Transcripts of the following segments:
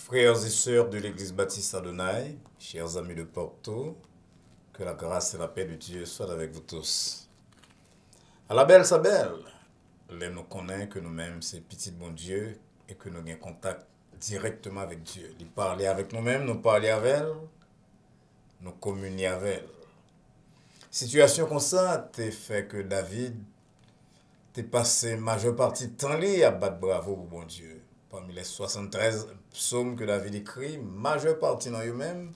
Frères et sœurs de l'Église baptiste Adonai, chers amis de Porto, que la grâce et la paix de Dieu soient avec vous tous. À la belle, sa belle, les nous connaît que nous-mêmes, c'est petit bon Dieu et que nous avons contact directement avec Dieu. Il parler avec nous-mêmes, nous parler avec elle, nous communier avec elle. Situation comme ça, t'es fait que David, t'es passé majeure partie de temps à battre bravo pour bon Dieu. Parmi les 73 psaumes que David écrit, majeure partie dans eux-mêmes,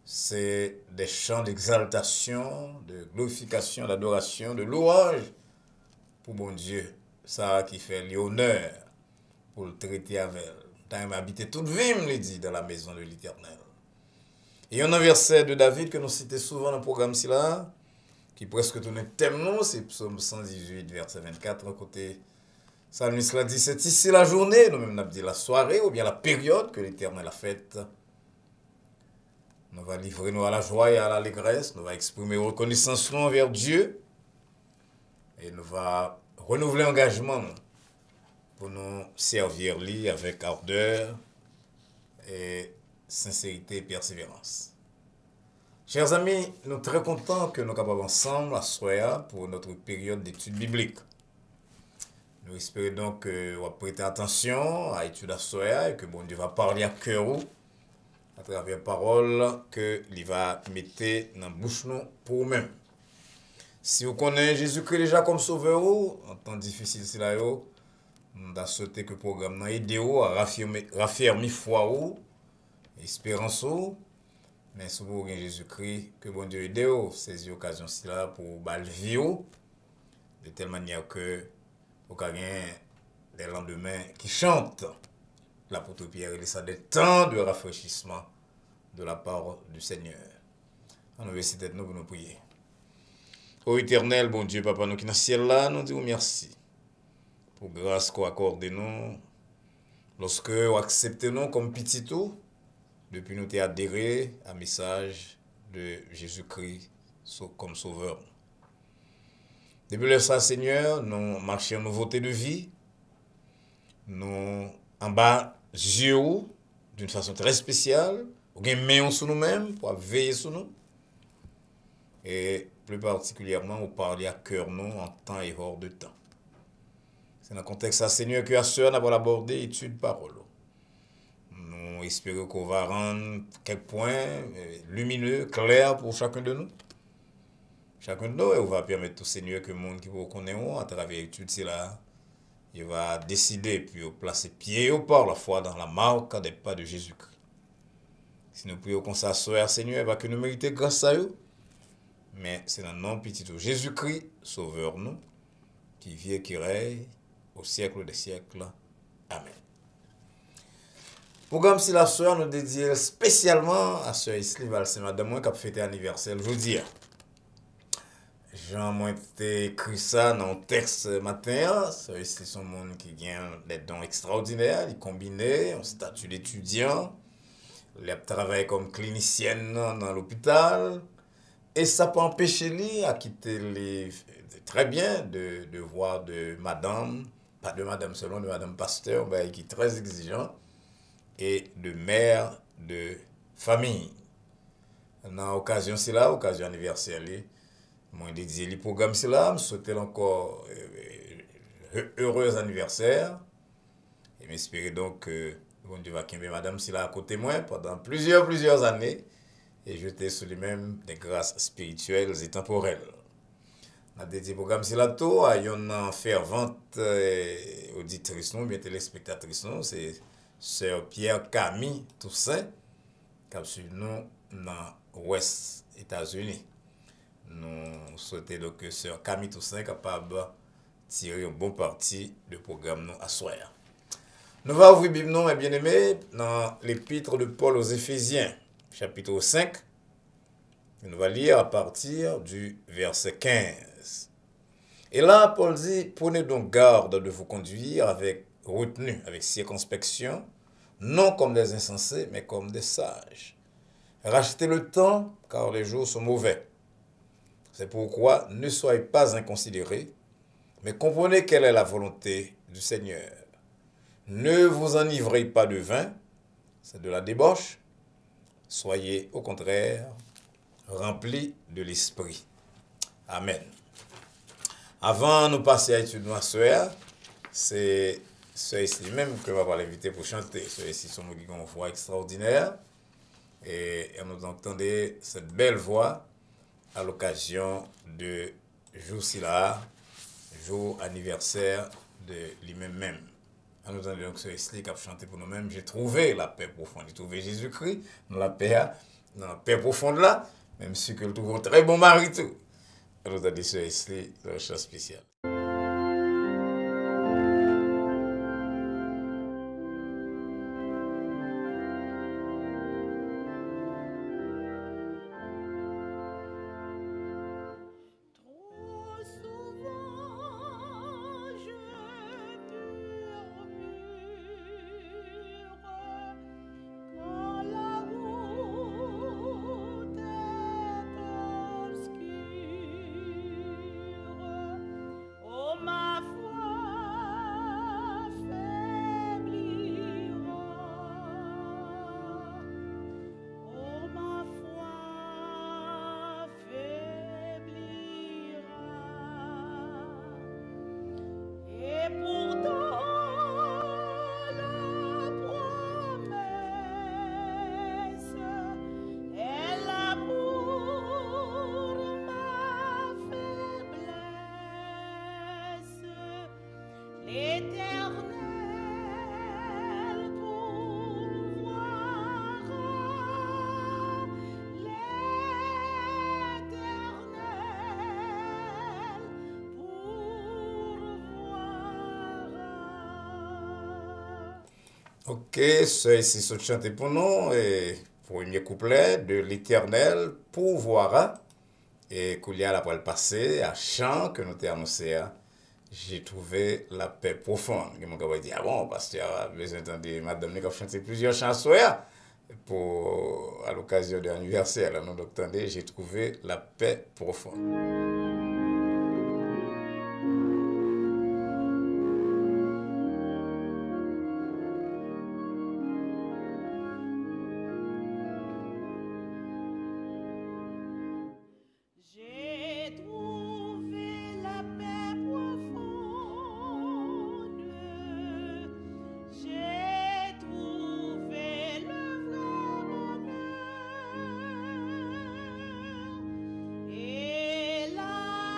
c'est des chants d'exaltation, de glorification, d'adoration, de louange pour bon Dieu. Ça qui fait l'honneur pour le traiter avec elle. T'as habité toute vie, me dit, dans la maison de l'Éternel. Et il y a un verset de David que nous citons souvent dans le programme là, qui presque tourne thème nous, c'est psaume 118, verset 24, côté. Psalmiste l'a dit, c'est ici la journée, nous-mêmes nous dit la soirée ou bien la période que l'Éternel a faite. Nous va livrer nous à la joie et à l'allégresse, nous va exprimer reconnaissance envers Dieu et nous va renouveler l'engagement pour nous servir lui avec ardeur et sincérité et persévérance. Chers amis, nous sommes très contents que nous sommes capables ensemble à soir pour notre période d'études bibliques. Nous espérons donc que vous prêtez attention à l'étude à soya et que bon Dieu va parler à cœur à travers parole que il va mettre dans la bouche nous pour vous-même. Si vous connaissez Jésus-Christ déjà comme sauveur, en temps difficile c'est là, nous avons souhaité que le programme nous aide à raffermir foi ou espérance ou. Mais si vous avez Jésus-Christ, que bon Dieu aide vous, saisir l'occasion là pour vivre de telle manière que vous avez des lendemains qui chantent. L'apôtre Pierre, il ça des temps de rafraîchissement de la part du Seigneur. On va essayer d'être nous pour nous prier. Ô éternel, bon Dieu, Papa, nous qui dans le ciel là, nous disons merci pour grâce qu'on accorde nous. Lorsque vous acceptez nous comme petit tout, depuis nous t'es adhéré à message de Jésus-Christ comme sauveur. Depuis le ça, Seigneur, nous marchons en nouveauté de vie. Nous en bas yeux d'une façon très spéciale. Nous avons main sur nous-mêmes pour veiller sur nous. Et plus particulièrement, nous parler à cœur nous en temps et hors de temps. C'est dans le contexte ça, Seigneur, que à sœur n'a abordé étude parole. Nous espérons qu'on va rendre quelques points lumineux, clairs pour chacun de nous. Chacun de nous, et on va permettre au Seigneur que le monde qui vous connaît à travers l'étude, c'est là, il va décider puis placer pied au par la foi dans la marque des pas de Jésus-Christ. Si nous prions comme ça, Seigneur, va que nous mériter grâce à eux. Mais c'est dans le nom petit de Jésus-Christ, sauveur nous, qui vit et qui règne au siècle des siècles. Amen. Programme si la soeur nous dédie spécialement à Sœur Isli Valse, madame qui a fêté anniversaire aujourd'hui. Jean écrit ça dans le texte matin. C'est son monde qui gagne des dons extraordinaires. Il combine un statut d'étudiant. Il a travaillé comme clinicienne dans l'hôpital. Et ça peut empêcher lui à quitter très bien de voir de madame pas de madame seulement, de madame pasteur, bah, qui est très exigeant, et de mère de famille. Dans l'occasion, c'est là, occasion anniversaire, moi, dédié le programme, c'est là, je souhaite encore heureux anniversaire, et m'espérer donc que bon Dieu va quitter madame, c'est là à côté de moi pendant plusieurs années, et jeter sur les mêmes des grâces spirituelles et temporelles. Dans le programme, c'est là tout, il y a une fervente auditrice, bien téléspectatrice, c'est Sœur Pierre Camille Toussaint, qui a suivi nous dans l'Ouest États-Unis. Nous souhaitons donc que Sœur Camille Toussaint est capable de tirer un bon parti du programme à soir. Nous allons ouvrir Bible, mes bien-aimés, dans l'épître de Paul aux Éphésiens, chapitre 5. Nous allons lire à partir du verset 15. Et là, Paul dit, prenez donc garde de vous conduire avec retenue, avec circonspection, non comme des insensés, mais comme des sages. Rachetez le temps, car les jours sont mauvais. C'est pourquoi ne soyez pas inconsidérés, mais comprenez quelle est la volonté du Seigneur. Ne vous enivrez pas de vin, c'est de la débauche. Soyez au contraire remplis de l'esprit. Amen. Avant de passer à l'étude de soeur, c'est ceux-ci même que je vais l'inviter pour chanter. Ceux-ci sont qui ont une voix extraordinaire. Et nous entendons cette belle voix à l'occasion de jour-ci-là, jour anniversaire de lui-même. Nous entendons donc ceux-ci qui ont chanté pour nous-mêmes. J'ai trouvé la paix profonde. J'ai trouvé Jésus-Christ dans la paix profonde là. Même si que le trouve un très bon mari tout. Nous entendons ceux-ci dans le chant spécial. Ok, ceux-ci sont chantés pour nous, et premier couplet de l'Éternel pourvoira, et qu'il y a la poêle passée, à chant que nous t'ai annoncé, j'ai trouvé la paix profonde. Et mon gars dit, ah bon, pasteur, vous entendez, madame, nous avons chanté plusieurs chansons à l'occasion de l'anniversaire. Nous entendez, j'ai trouvé la paix profonde. Et là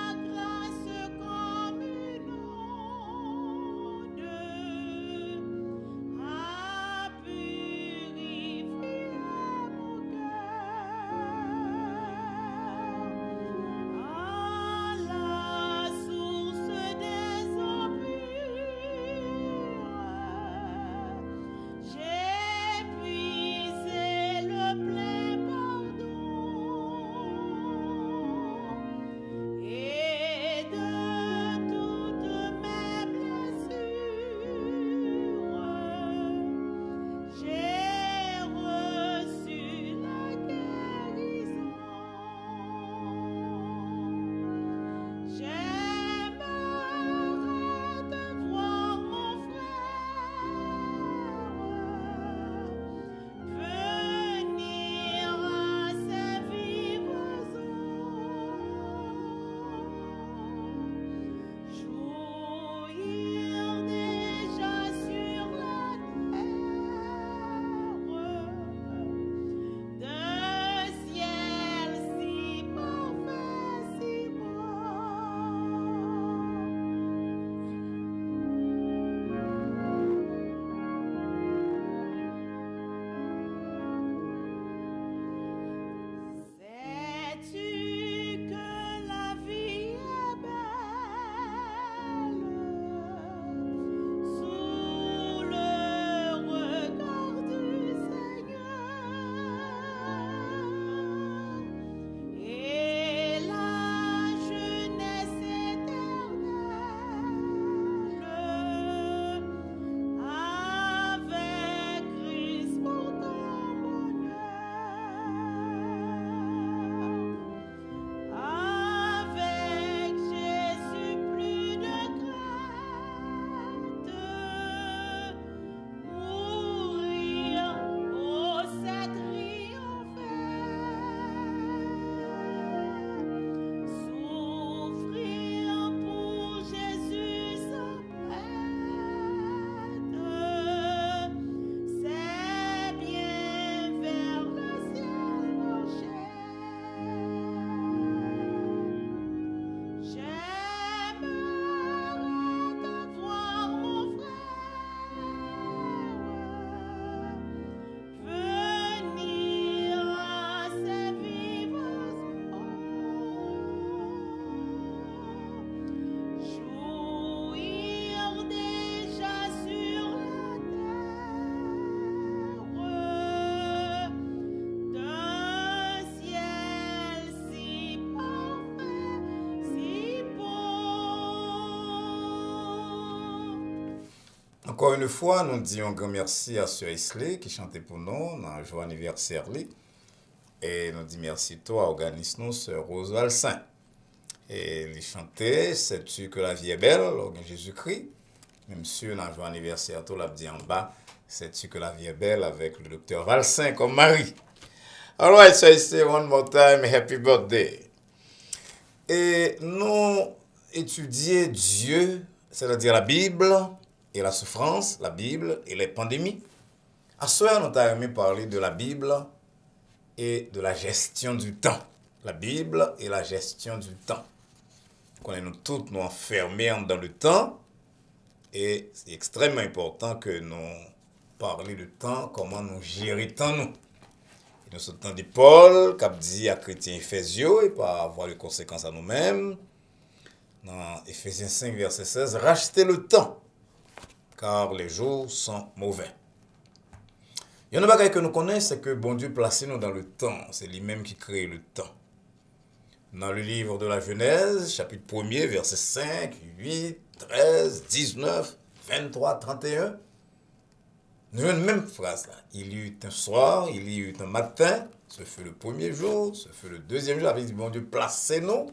Encore une fois, nous disons un grand merci à Sœur Isley qui chantait pour nous dans le jour anniversaire. Et nous disons merci à toi, organise nous, Sœur Rose Valsin. Et il chantait, sais-tu que la vie est belle, Jésus-Christ. Même si dans le jour anniversaire, tout l'a dit en bas, sais-tu que la vie est belle avec le docteur Valsin comme mari. All right, so I say one more time, happy birthday. Et nous étudions Dieu, c'est-à-dire la Bible et la souffrance, la Bible et les pandémies. À ce soir, nous avons parlé de la Bible et de la gestion du temps. La Bible et la gestion du temps. Nous tous nous enfermés dans le temps et c'est extrêmement important que nous parlions du temps, comment nous gérer le temps nous. Et nous sommes de Paul, qui a dit à chrétiens Éphésiens, et pas avoir les conséquences à nous-mêmes. Dans Éphésiens 5, verset 16, rachetez le temps, car les jours sont mauvais. Il y a une chose que nous connaissons, c'est que bon Dieu place nous dans le temps. C'est lui-même qui crée le temps. Dans le livre de la Genèse, chapitre 1er, verset 5, 8, 13, 19, 23, 31, nous avons une même phrase là. Il y eut un soir, il y eut un matin, ce fut le premier jour, ce fut le deuxième jour, avec bon Dieu placez-nous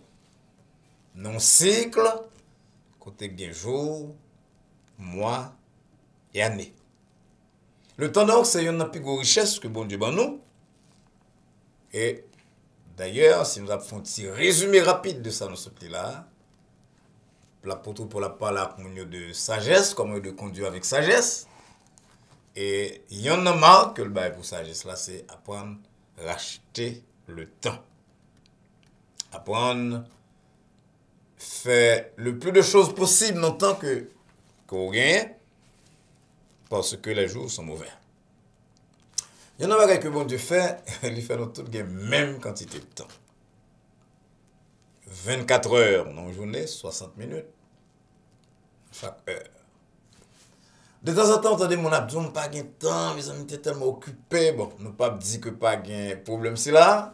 dans un cycle, côté gain jour, mois et année. Le temps donc, c'est une plus grande richesse que bon Dieu ban nous. Et d'ailleurs, si nous avons un petit résumé rapide de ça dans ce petit-là, l'apôtre Paul a parlé de sagesse, comment de conduire avec sagesse. Et il y en a marre que le bail pour sagesse là, c'est apprendre à racheter le temps. Apprendre faire le plus de choses possible dans le temps qu'on gagne, parce que les jours sont mauvais. Il y en a marre que bon Dieu fait, il fait dans toute la même quantité de temps. 24 heures dans une journée, 60 minutes chaque heure. De temps en temps, on entend mon abdou, pas de temps, mes amis étaient tellement occupés. Bon, nous pas dit que pas de problème c'est là.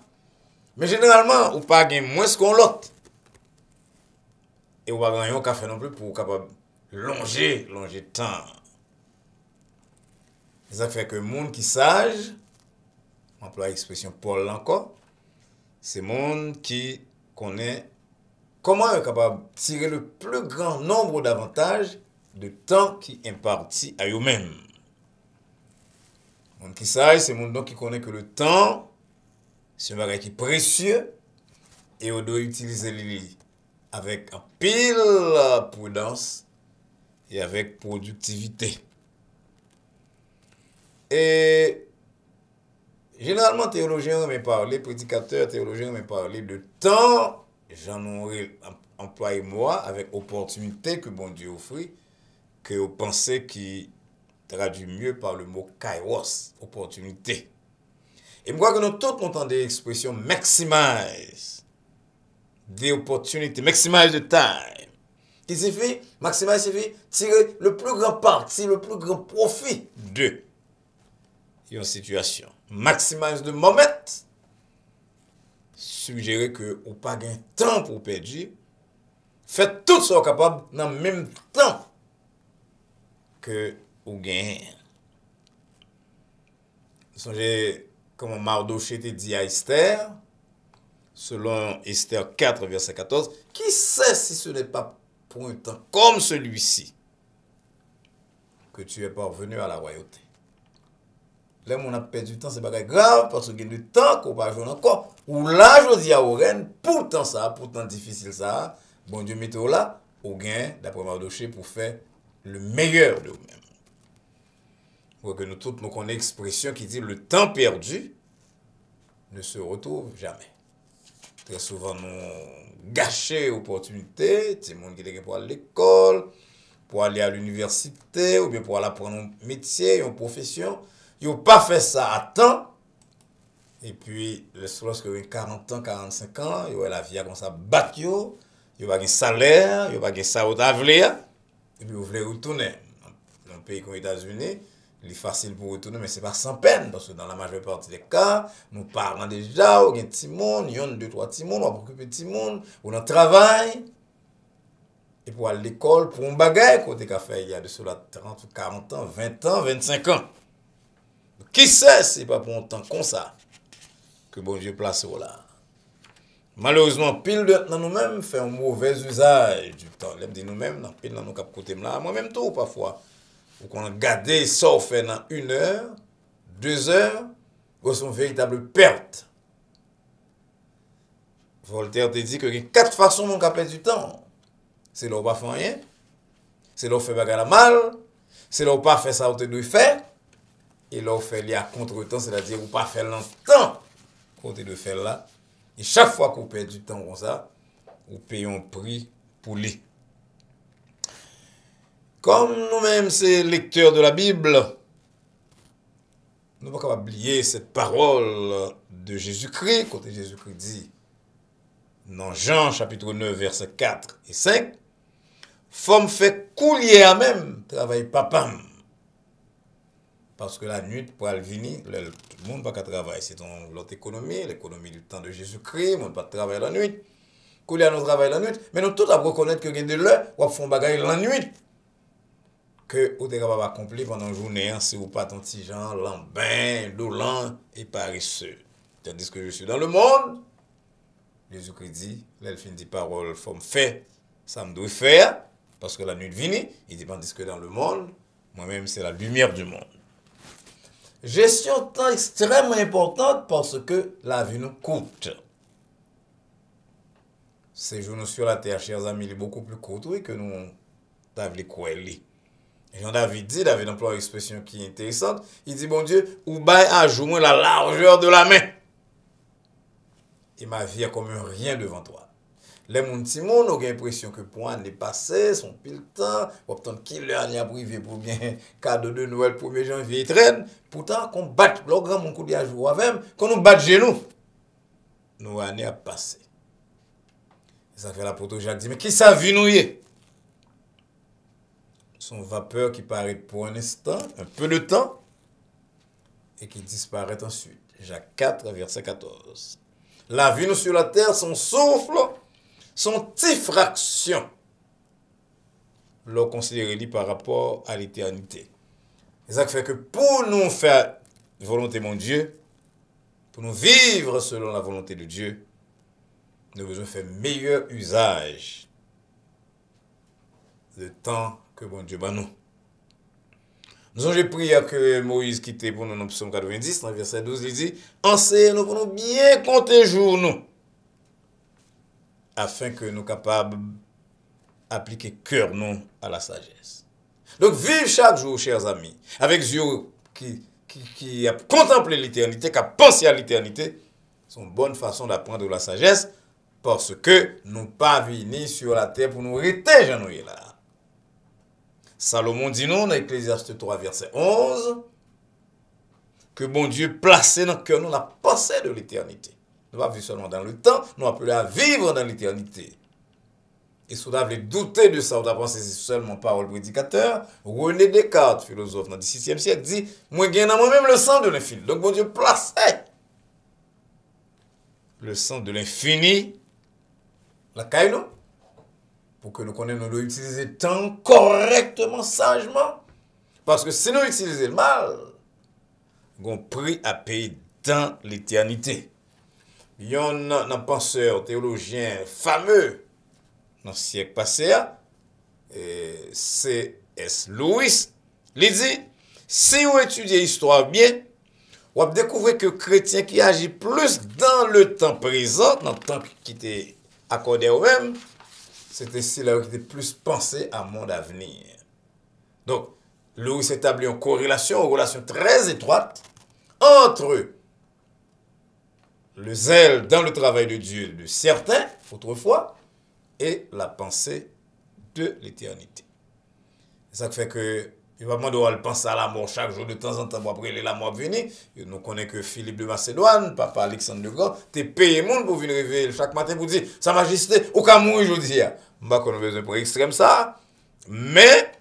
Mais généralement, ou pas de moins qu'on l'autre. Et ou pas gagner un café non plus pour capable longer le temps. Ça fait que monde qui sage, on emploie l'expression Paul encore, c'est monde qui connaît comment est capable de tirer le plus grand nombre d'avantages de temps qui imparti à eux-mêmes. Monde qui sait, c'est monde qui connaît que le temps, c'est un bagage qui est précieux et on doit utiliser lui avec un pile prudence et avec productivité. Et généralement, théologiens me parlent, prédicateurs, théologiens me parlent de temps, j'en aurais employé moi avec opportunité que bon Dieu offre, que vous pensez qui traduit mieux par le mot kairos, opportunité. Et je crois que nous tous entendons des expressions maximize, des opportunités, maximize the time. Il suffit, maximize signifie tirer le plus grand parti, le plus grand profit de une situation. Maximize the moment, suggérer que vous n'avez pas de temps pour perdre, faites tout ce que vous êtes capable dans le même temps que vous gagnez. Songez comment Mardoché te dit à Esther, selon Esther 4, verset 14, qui sait si ce n'est pas pour un temps comme celui-ci que tu es parvenu à la royauté. Là, on a perdu du temps, c'est pas grave, parce qu'il y a du temps qu'on va jouer encore. Ou là, je dis à Oren, pourtant ça, pourtant difficile ça, bon Dieu mettez là, au gain, d'après Mardoché, pour faire le meilleur de vous-même. Pour que nous tous nous connaissons l'expression qui dit le temps perdu ne se retrouve jamais. Très souvent, nous gâchons l'opportunité, c'est le monde qui est pour aller à l'école, pour aller à l'université, ou bien pour aller apprendre un métier, une profession. Ils n'ont pas fait ça à temps. Et puis, lorsque vous avez 40 ans, 45 ans, vous avez la vie comme ça, battre, vous n'avez pas de salaire, vous n'avez pas de salaire, et puis vous voulez retourner. Dans un pays comme les États-Unis, il est facile pour retourner, mais ce n'est pas sans peine, parce que dans la majeure partie des cas, nous parlons déjà, on a un petit monde, il y a 2, 3 petits monde, on va occuper de petits monde, on a un travail. et pour aller à l'école, pour un bagage, côté qu'a fait il y a de cela 30 ou 40 ans, 20 ans, 25 ans. Qui sait, c'est pas pour un temps comme ça que bon Dieu place là. Malheureusement, pile de nous-mêmes fait un mauvais usage du temps. L'aime dit nous-mêmes, dans pile dans nos cap côté là, moi-même tout parfois. Ou qu'on a gardé ça on fait dans 1 heure, 2 heures, c'est une véritable perte. Voltaire te dit que il y a 4 façons de perdre du temps. C'est là où pas faire rien, c'est là où fait bagarre mal, c'est là où pas faire ça où tu dois faire, et là où fait lié à contre-temps, c'est-à-dire où pas faire longtemps qu'on te doit faire là. Et chaque fois qu'on perd du temps comme ça, on paye un prix pour lui. Comme nous-mêmes, c'est lecteurs de la Bible, nous ne pouvons pas oublier cette parole de Jésus-Christ, quand Jésus-Christ dit, dans Jean chapitre 9, versets 4 et 5, faut me faire coulier à même, travailler papam. Parce que la nuit, pour aller venir, tout le monde n'a pas travailler. C'est l'autre économie, l'économie du temps de Jésus-Christ, on ne peut pas travailler la nuit. Coulier à nous travailler la nuit, mais nous tous à reconnaître que de l'heure, on fait un bagage la nuit. Que vous êtes capable d'accomplir pendant la journée, si vous pas ton petit genre, lambin, dolent et paresseux. Tandis que je suis dans le monde, Jésus-Christ dit, l'elfine dit parole, faut me faire, ça me doit faire, parce que la nuit vient, il dit, tandis que dans le monde, moi-même, c'est la lumière du monde. Gestion de temps extrêmement importante parce que la vie nous coûte. Ces jours sur la terre, chers amis, il est beaucoup plus court oui, que nous avons quoi. Et Jean-David dit, David emploie une expression qui est intéressante, il dit, bon Dieu, ou bail à jouer la largeur de la main. Et ma vie est comme un rien devant toi. Les gens qui ont l'impression que pour un est passé, son pile temps, pour obtenir qu'il l'année a privé pour bien cadeau de Noël 1er janvier traîne. Pourtant, qu'on batte le grand mon coup de jour avec, qu'on nous batte genoux, nos années a passé. Ça fait l'apôtre Jacques dit, mais qui ça vit nous y est? Son vapeur qui paraît pour un instant, un peu de temps, et qui disparaît ensuite. Jacques 4, verset 14. La vie nous sur la terre, son souffle, son petit fraction, l'on considère par rapport à l'éternité. Et ça fait que pour nous faire volonté mon Dieu, pour nous vivre selon la volonté de Dieu, nous devons faire meilleur usage du temps que bon Dieu bat nous. Nous avons prié que Moïse quittait pour nous dans Psaume 90, dans verset 12, il dit, enseignez-nous pour nous bien compter jour nous, afin que nous soyons capables d'appliquer cœur nous à la sagesse. Donc, vivre chaque jour, chers amis, avec yeux qui a contemplé l'éternité, qui a pensé à l'éternité, c'est une bonne façon d'apprendre la sagesse, parce que nous pas venus sur la terre pour nous rester, j'en ai là. Salomon dit nous, dans Ecclésiaste 3, verset 11, que bon Dieu placé dans le cœur nous la pensée de l'éternité. Nous ne pas vivre seulement dans le temps, nous appelons à vivre dans l'éternité. Et si vous avez douté de ça, vous avez pensé c'est seulement parole prédicateur, René Descartes, philosophe dans le XVIe siècle, dit, moi j'ai dans moi-même le sang de l'infini. Donc bon Dieu placé le sang de l'infini, la caille nous, pour que nous connaissions, nous devons utiliser le temps correctement, sagement. Parce que si nous utilisons le mal, nous avons prix à payer dans l'éternité. Il y a un penseur théologien fameux dans le siècle passé, C.S. Lewis, il dit, si vous étudiez l'histoire bien, vous allez découvrir que le chrétien qui agit plus dans le temps présent, dans le temps qui était accordé au même, c'était celui qui était plus pensé à mon avenir. Donc, Lewis établit une corrélation, une relation très étroite entre le zèle dans le travail de Dieu de certains, autrefois, et la pensée de l'éternité. C'est ça qui fait que, il va demander de penser à la mort chaque jour, de temps en temps, pour après la mort venir. Nous connaissons que Philippe de Macédoine, papa Alexandre de Grand, t'es payé monde pour venir réveiller chaque matin pour dire, Sa Majesté, au cas où je dis, je ne sais pas qu'on a besoin pour extrême ça, mais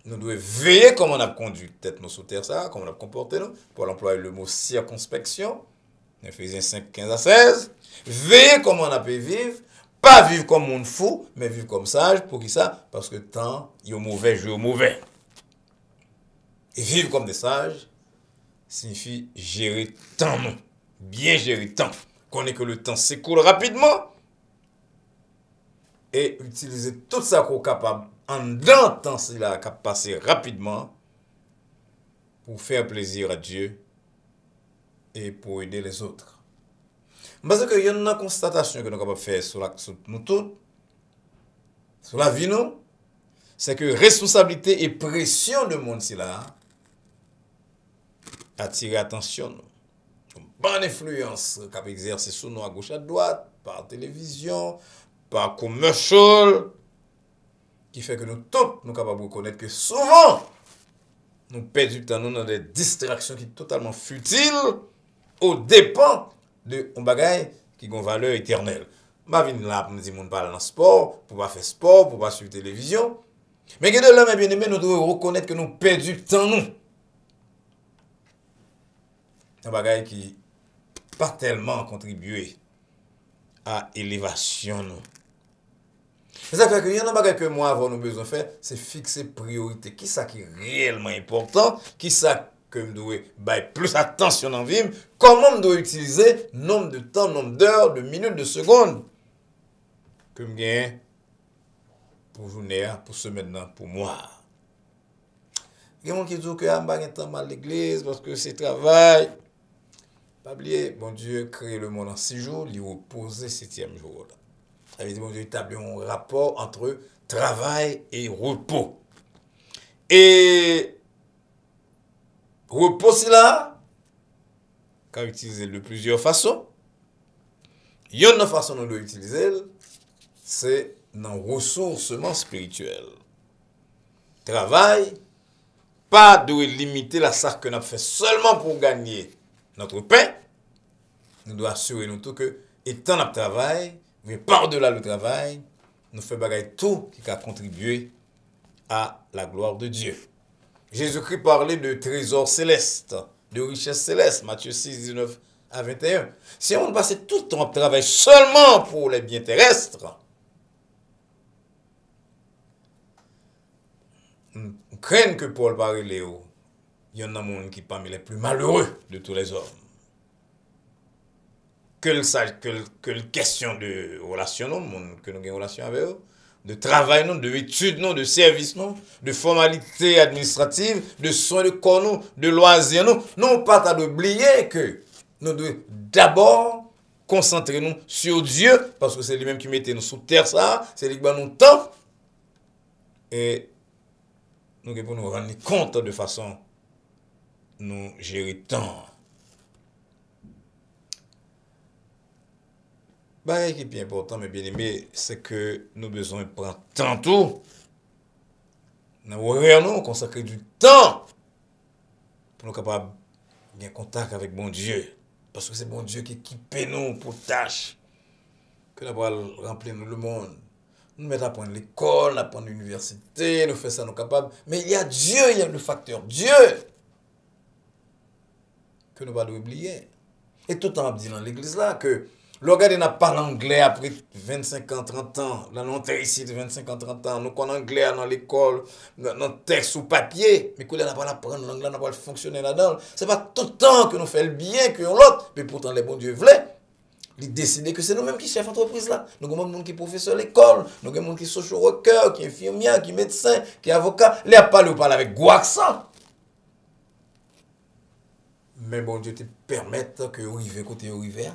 nous devons veiller comment on a conduit peut-être nos sous terre ça, comment on a comporté nous, pour employer le mot circonspection, Ephésiens 5, 15 à 16, veiller comment on a pu vivre, Pas vivre comme monde fou, mais vivre comme sage. Pour qui ça? Parce que temps, il est mauvais, jeu mauvais. Et vivre comme des sages signifie gérer temps, non. Bien gérer temps. Connaître que le temps s'écoule rapidement. Et utiliser tout ça qu'on est capable, en dedans temps, s'il a passer rapidement, pour faire plaisir à Dieu et pour aider les autres. Parce qu'il y a une constatation que nous sommes capables de faire sur nous tous, sur la vie, nous, c'est que responsabilité et pression de monde, c'est là, attirer attention, nous. Une bonne influence qu'a exercé sur nous à gauche à droite, par télévision, par commercial, qui fait que nous tous, nous sommes capables de reconnaître que souvent, nous perdons du temps nous, dans des distractions qui sont totalement futiles, au dépens de un bagage qui a une valeur éternelle. Je viens là pour nous dire qu'on parle dans le sport, pour pas faire sport, pour pas suivre la télévision. Mais que de là, mes bien-aimés, nous devons reconnaître que nous perdons du temps, nous. Un bagage qui n'a pas tellement contribué à l'élévation, nous. C'est ça fait qu'il y a un bagage que moi, avant, nous besoin de faire, c'est fixer priorité. Qui ça qui est réellement important? Qui ça que je dois bailler plus attention dans la vie? Comment je dois utiliser nombre de temps, nombre d'heures, de minutes, de secondes que je gagne pour journée, pour ce maintenant, pour moi. Il y a des gens qui disent que je n'ai pas mal à l'église parce que c'est travail. Pas oublier, bon Dieu crée le monde en 6 jours, il repose le 7e jour. Ça veut dire, bon Dieu établit un rapport entre travail et repos. Et repos, c'est là, quand utiliser de plusieurs façons. Il y a une façon de l'utiliser, c'est dans le ressourcement spirituel. Travail, pas de limiter la sac que nous avons fait seulement pour gagner notre pain. Nous devons assurer nous tout que, étant notre travail, mais par-delà le travail, nous faisons bagaille tout qui a contribué à la gloire de Dieu. Jésus-Christ parlait de trésors célestes, de richesses célestes, Matthieu 6, 19 à 21. Si on passe tout le temps à travailler seulement pour les biens terrestres, on craint que Paul parle Léo, il y en a un monde qui est parmi les plus malheureux de tous les hommes. Que le question de relation, non, que nous avons une relation avec eux, de travail, non, de études, non, de services, non, de formalités administratives, de soins de corps, non, de loisirs, non. Non, pas d'oublier que nous devons d'abord concentrer nous sur Dieu, parce que c'est lui-même qui mettait nous sous terre, ça, c'est lui qui nous temps. Et nous devons nous rendre compte de façon nous gérer temps. Ce qui est bien important, mes bien-aimés, c'est que nous avons besoin de prendre temps tout. Nous devons consacrer du temps pour nous capables de contact avec bon Dieu. Parce que c'est bon Dieu qui équipe nous pour tâches que nous allons remplir le monde. Nous mettons à prendre l'école, à prendre l'université, nous faisons ça, nous capables. Mais il y a Dieu, il y a le facteur Dieu que nous ne devons pas oublier. Et tout le temps, on dit dans l'église là que le regard n'a pas l'anglais après 25 ans, 30 ans. Là, nous sommes ici de 25 ans, 30 ans. Nous connaissons l'anglais dans l'école, dans le texte ou papier. Mais qu'on n'a pas l'apprendre, l'anglais n'a pas le fonctionner là-dedans. Ce n'est pas tout le temps que nous faisons le bien que l'autre. Mais pourtant, les bons dieux voulaient. Ils décidaient que c'est nous-mêmes qui chefs d'entreprise là. Nous avons des gens qui sont professeurs à l'école. Nous avons des gens qui sont social workers, qui sont infirmiers, qui sont médecins, qui sont avocats. Les parlent avec gros accent. Mais bon Dieu te permette que vous arrivez côté arrivé.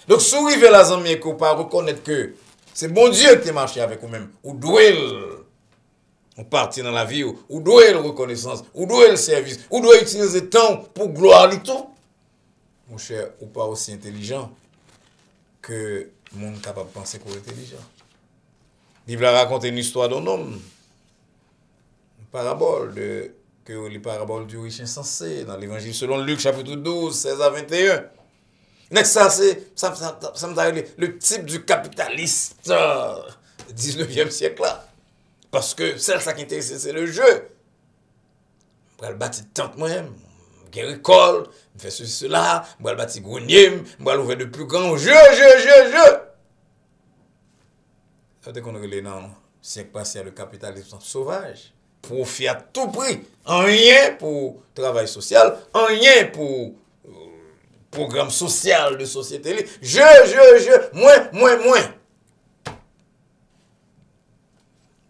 Donc, si vous arrivez là, amis, et que vous ne reconnaître que c'est bon Dieu qui marche avec vous-même, ou doit on partit dans la vie, ou doit la reconnaissance, ou doit le service, ou doit utiliser le temps pour gloire et tout. Mon cher, ou pas aussi intelligent que le monde capable de penser qu'on est intelligent. La Bible a raconté une histoire d'un homme, une parabole les paraboles du riche insensé, dans l'évangile selon Luc, chapitre 12, 16 à 21. Ça, ça me donne le type du capitaliste du 19e siècle là. Parce que c'est ça qui intéresse, c'est le jeu. Je vais bâtir tente moi-même, je vais école, je fais ceci, cela, je vais bâtir grenier, je vais ouvrir de plus grands jeux. Quand on regarde dans siècle passé le capitalisme sauvage, profit à tout prix, rien pour travail social, rien pour programme social de société, moins.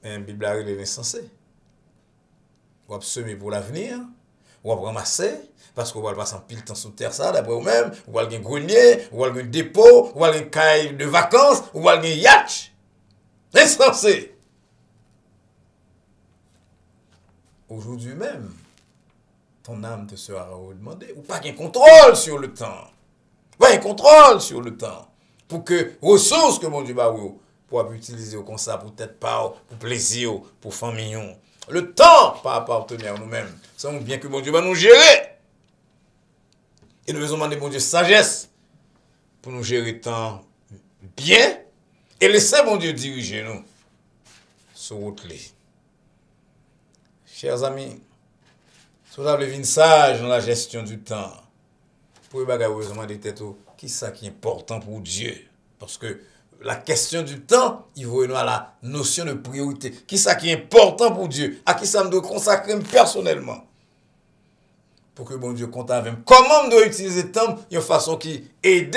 Mais la Bible est insensée. On va semer pour l'avenir, on va ramasser, parce qu'on va passer en pile temps sous terre, ça, d'après vous-même, on va avoir un grenier, on va avoir un dépôt, on va avoir un caille de vacances, on va avoir un yacht. Insensé. Aujourd'hui même, ton âme te sera redemandée, ou pas qu'un contrôle sur le temps. Pas un contrôle sur le temps. Pour que ressources que mon Dieu va pour utiliser comme ça, pour tête pas, pour plaisir, pour famille. Le temps pas appartenir à nous-mêmes. Ça bien que mon Dieu va nous gérer. Et nous devons demander mon Dieu sagesse pour nous gérer le temps bien et laisser mon Dieu diriger nous sur route. Chers amis, si vous avez une sage dans la gestion du temps, pour vous demander qui ça qui est important pour Dieu. Parce que la question du temps, il faut à la notion de priorité. Qui ça qui est important pour Dieu? À qui ça me doit consacrer personnellement? Pour que bon Dieu compte avec moi. Comment je dois utiliser le temps d'une façon qui aide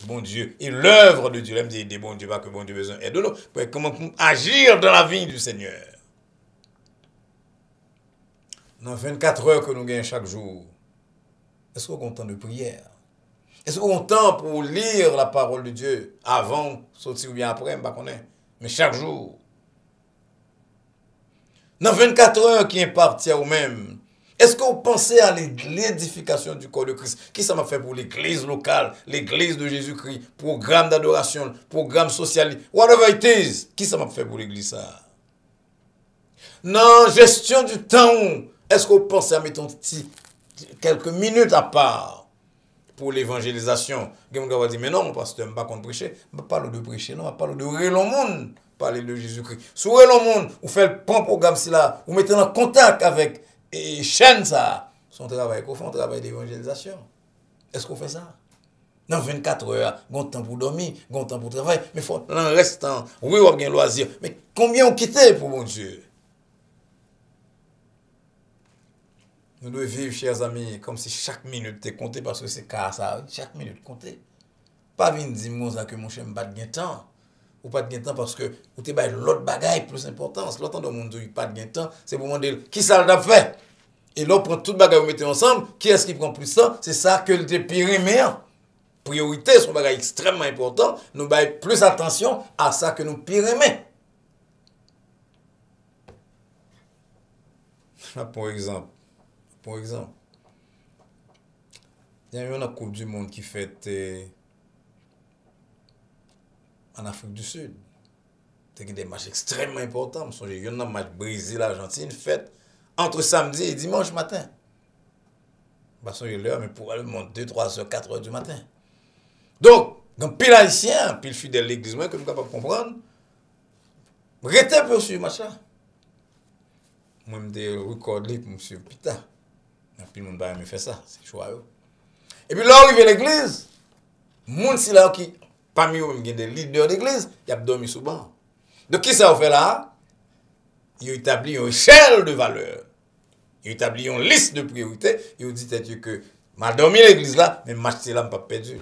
bon Dieu et l'œuvre de Dieu. Là, me dit aider bon Dieu, pas que bon Dieu besoin aide nous. Comment agir dans la vie du Seigneur. Dans 24 heures que nous gagnons chaque jour, est-ce qu'on a temps de prière? Est-ce qu'on a temps pour lire la parole de Dieu avant, sortir ou bien après, je ne sais pas. Mais chaque jour. Dans 24 heures qui est parti à vous-même, est-ce que vous pensez à l'édification du corps de Christ? Qui ça m'a fait pour l'église locale, l'église de Jésus-Christ, programme d'adoration, programme social, whatever it is? Qui ça m'a fait pour l'église ça? Non, gestion du temps. Est-ce que vous pensez à mettre quelques minutes à part pour l'évangélisation? Quelqu'un va dire, mais non, pasteur, je ne vais pas prêcher. Je ne parle de prêcher, non, je parle de réel au monde. Parler de Jésus-Christ. Sur réel au monde, vous faites le bon programme, là, vous mettez en contact avec et chaîne ça. Son travail, qu'on fait un travail d'évangélisation. Est-ce qu'on fait ça? Dans 24 heures, on a temps pour dormir, on a temps pour travailler, mais il faut, en restant, oui, on a un loisir. Mais combien on quitté pour mon Dieu? Nous devons vivre, chers amis, comme si chaque minute était comptée, parce que c'est car ça, chaque minute comptée. Pas venir dire que mon cher n'a pas de temps. Ou pas de temps parce que vous avez l'autre bagaille plus importance. L'autre de monde n'a pas de temps, c'est pour demander qui ça l'a fait. Et là, prend toute bagaille, vous mettez ensemble, qui est-ce qui prend plus de temps? C'est ça que le périmé. Priorité, c'est un bagaille extrêmement important. Nous avons plus attention à ça que nous périmé. Pour exemple, il y a eu une Coupe du Monde qui fait en Afrique du Sud. Il y a des matchs extrêmement importants. Il y a un match Brésil-Argentine fait entre samedi et dimanche matin. Parce que l'heure, mais pour aller monter 2, 3 heures, 4 heures du matin. Donc, quand pile haïtien, pile fidèle de l'église, que nous sommes capables de comprendre, restez un peu sur le match là. Moi, je me record pour M. Pita. Puis le monde va me faire ça, c'est choix. Et puis là, arrive à l'église, le monde si là qui, parmi eux, il y a des leaders d'église, il y a dormi sous banc. Donc, qui ça fait là? Il établit une échelle de valeur. Il établit une liste de priorités. Il dit que je dormi à l'église là, mais match là, je ne pas perdu.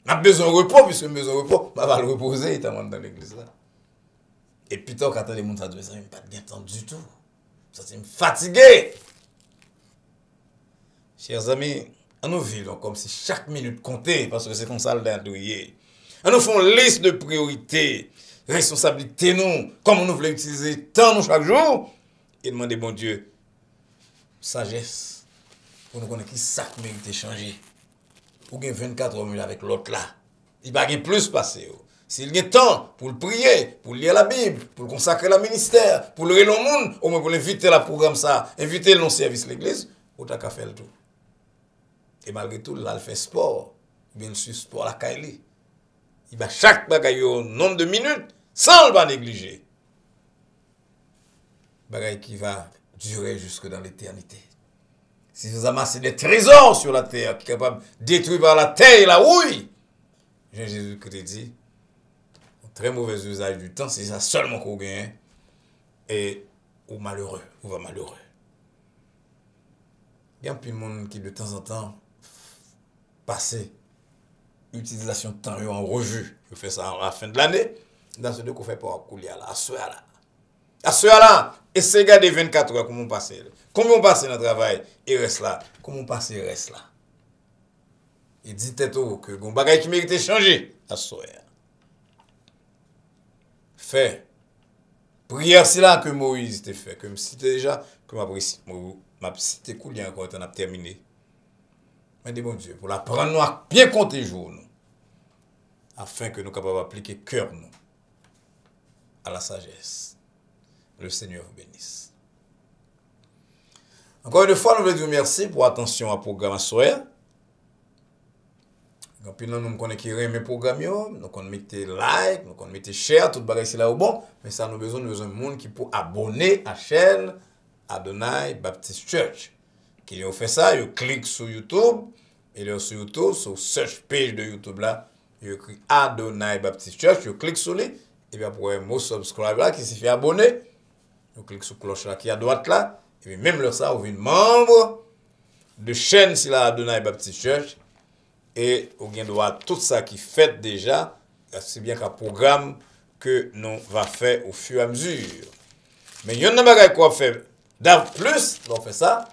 Je besoin de repos, puisque j'ai besoin de repos, je vais le reposer dans l'église là. Et puis, quand les gens ça ne pas de temps du tout. Ça, c'est fatigué. Chers amis, nous vivons comme si chaque minute comptait, parce que c'est comme ça le dernier. Nous faisons une liste de priorités, responsabilités, nous, comment nous voulons utiliser le temps nous chaque jour, et demander, bon Dieu, sagesse, pour nous connaître qui ça mérite de changer. Pour gagner 24 heures avec l'autre là, il va gagner plus passer. S'il y a temps pour le prier, pour lire la Bible, pour le consacrer le ministère, pour le réunir au monde, au moins pour l'inviter le programme ça, inviter le non-service de l'église, ou t'as qu'à faire le tout. Et malgré tout, là, il fait sport, bien sûr, sport à la Kaili. Il va chaque bagaille au nombre de minutes, sans le pas négliger. Bagaille qui va durer jusque dans l'éternité. Si vous amassez des trésors sur la terre, qui est capable de détruire par la terre et la houille, Jésus-Christ dit, très mauvais usage du temps, c'est ça seulement qu'on gagne. Et ou malheureux, ou va malheureux. Il y a un peu de monde qui de temps en temps passe utilisation de temps en revue. Je fais ça à la fin de l'année. Dans ce deux qu'on fait pour couler à ce là. À ce là, et c'est garder 24 heures comment on passe. Comment on passe dans le travail et reste là. Comment on passe et reste là. Il dit tête que bon bagage qui mérite changer à ce là. Fait prière c'est là que Moïse t'a fait, que me cite déjà, que m'a cité couler encore, on a terminé. Mais dis bon Dieu, pour la prendre nous à bien compter jour nous, afin que nous capables d'appliquer cœur nous à la sagesse. Le Seigneur vous bénisse. Encore une fois, nous voulons dire merci pour attention à programme à soir. Puis nous connaissons qui aime mes programmes, nous connaissons mettre like, nous connaissons mettre share, tout bagage c'est là au bon, mais ça nous besoin de monde qui pour abonner à la chaîne Adonai Baptist Church. Qui ont fait ça, ils cliquent sur YouTube, et là sur YouTube, sur search page de YouTube là, ils écrit Adonai Baptist Church, ils cliquent sur lui, et bien pour un mot subscribe là qui s'est fait abonner, ils cliquent sur cloche là qui est à droite là, et puis même là ça, vous êtes membre de chaîne c'est là Adonai Baptist Church. Et au gain droit tout ça qui fait déjà, c'est bien qu'un programme que nous va faire au fur et à mesure. Mais il y a un bagage qu'on fait plus, on fait ça,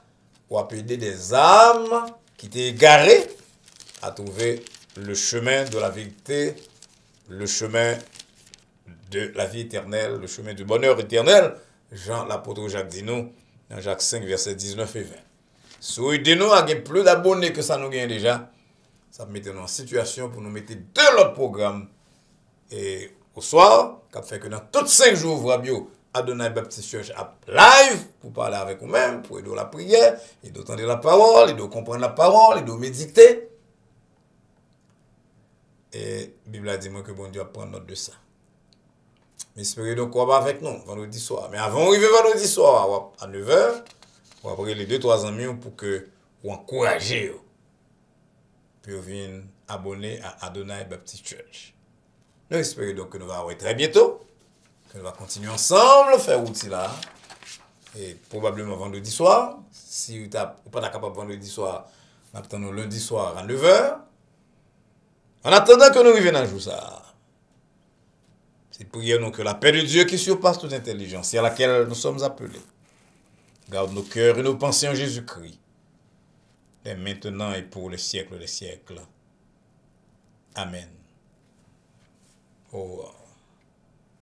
pour aider des âmes qui étaient égarées à trouver le chemin de la vérité, le chemin de la vie éternelle, le chemin du bonheur éternel. Jean, l'apôtre Jacques dit nous, dans Jacques 5, versets 19 et 20. Si vous aidez-nous à gagner plus d'abonnés que ça nous gagne déjà, ça me mettait en situation pour nous mettre deux autres programmes. Et au soir, qui fait que dans tous 5 jours, vous avez Adonai Baptist Church live pour parler avec vous-même, pour aider la prière, et d'entendre la parole, et de comprendre la parole, et de méditer. Et la Bible a dit moi que bon Dieu va prendre note de ça. Mais espérez donc qu'on va avec nous vendredi soir. Mais avant d'arriver vendredi soir à 9h, on va prendre les 2-3 amis pour que vous encouragez. Puis vous venez abonner à Adonai Baptist Church. Nous espérons donc que nous allons voir très bientôt. Que nous allons continuer ensemble à faire outil là. Et probablement vendredi soir. Si vous n'êtes pas capable vendredi soir, nous attendons lundi soir à 9h. En attendant que nous arrivions à jour ça. C'est prier nous que la paix de Dieu qui surpasse toute intelligence et à laquelle nous sommes appelés. Garde nos cœurs et nos pensées en Jésus-Christ. Dès maintenant et pour les siècles des siècles. Amen. Au revoir.